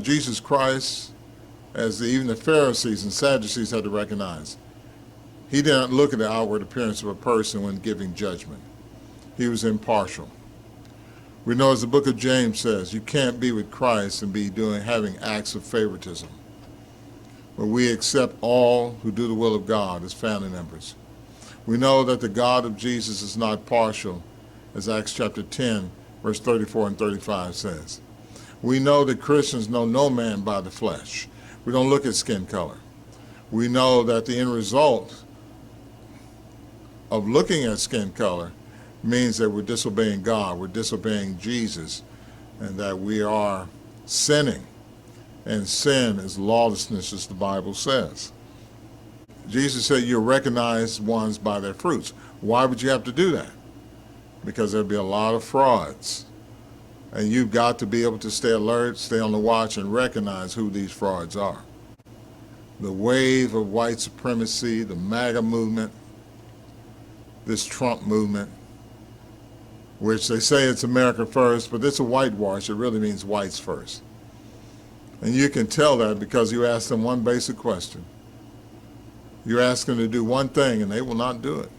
Jesus Christ, as even the Pharisees and Sadducees had to recognize, he didn't look at the outward appearance of a person when giving judgment. He was impartial. We know, as the book of James says, you can't be with Christ and be having acts of favoritism. But we accept all who do the will of God as family members. We know that the God of Jesus is not partial, as Acts chapter 10, verse 34 and 35 says. We know that Christians know no man by the flesh. We don't look at skin color. We know that the end result of looking at skin color means that we're disobeying God, we're disobeying Jesus, and that we are sinning. And sin is lawlessness, as the Bible says. Jesus said you'll recognize ones by their fruits. Why would you have to do that? Because there'll be a lot of frauds. And you've got to be able to stay alert, stay on the watch, and recognize who these frauds are. The wave of white supremacy, the Maga movement, this Trump movement, which they say it's America first, but it's a whitewash. It really means whites first. And you can tell that because you ask them one basic question. You ask them to do one thing and they will not do it.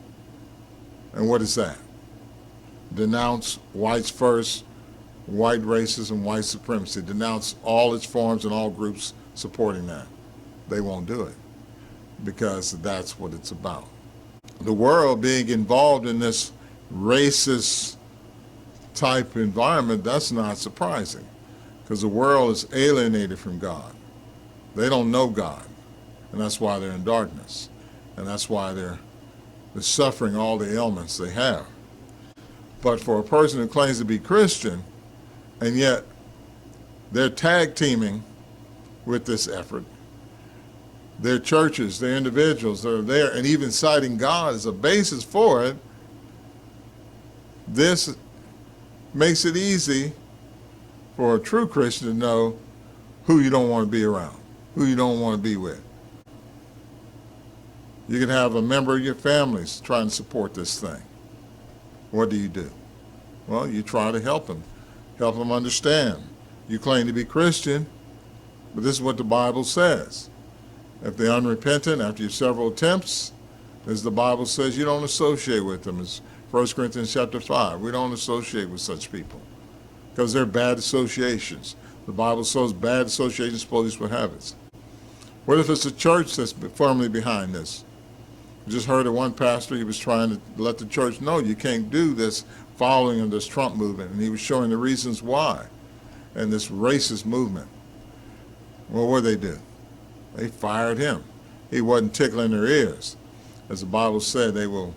And what is that? Denounce whites first, white racism, white supremacy. Denounce all its forms and all groups supporting that. They won't do it because that's what it's about. The world being involved in this racist type environment, that's not surprising, because the world is alienated from God. They don't know God, and that's why they're in darkness, and that's why they're suffering all the ailments they have. But for a person who claims to be Christian, and yet they're tag teaming with this effort, their churches, their individuals, they're there, and even citing God as a basis for it, this makes it easy for a true Christian to know who you don't want to be around, who you don't want to be with. You can have a member of your family trying to support this thing. What do? Well, you try to help them understand. You claim to be Christian, but this is what the Bible says. If they're unrepentant after your several attempts, as the Bible says, you don't associate with them. It's 1 Corinthians chapter 5. We don't associate with such people because they're bad associations. The Bible says bad associations spoils with habits. What if it's a church that's firmly behind this? We just heard of one pastor, he was trying to let the church know you can't do this following of this Trump movement, and he was showing the reasons why, and this racist movement. Well, what did they do? They fired him. He wasn't tickling their ears. As the Bible said, they will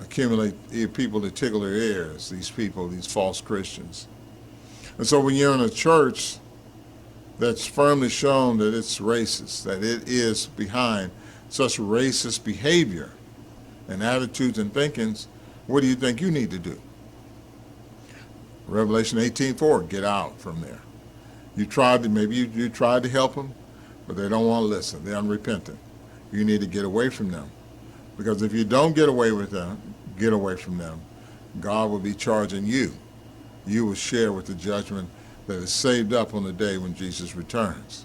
accumulate people to tickle their ears, these people, these false Christians. And so when you're in a church that's firmly shown that it's racist, that it is behind such racist behavior and attitudes and thinkings, what do you think you need to do? Revelation 18:4, get out from there. You tried to, maybe you tried to help them, but they don't want to listen. They're unrepentant. You need to get away from them. Because if you don't get away from them, God will be charging you. You will share with the judgment that is saved up on the day when Jesus returns.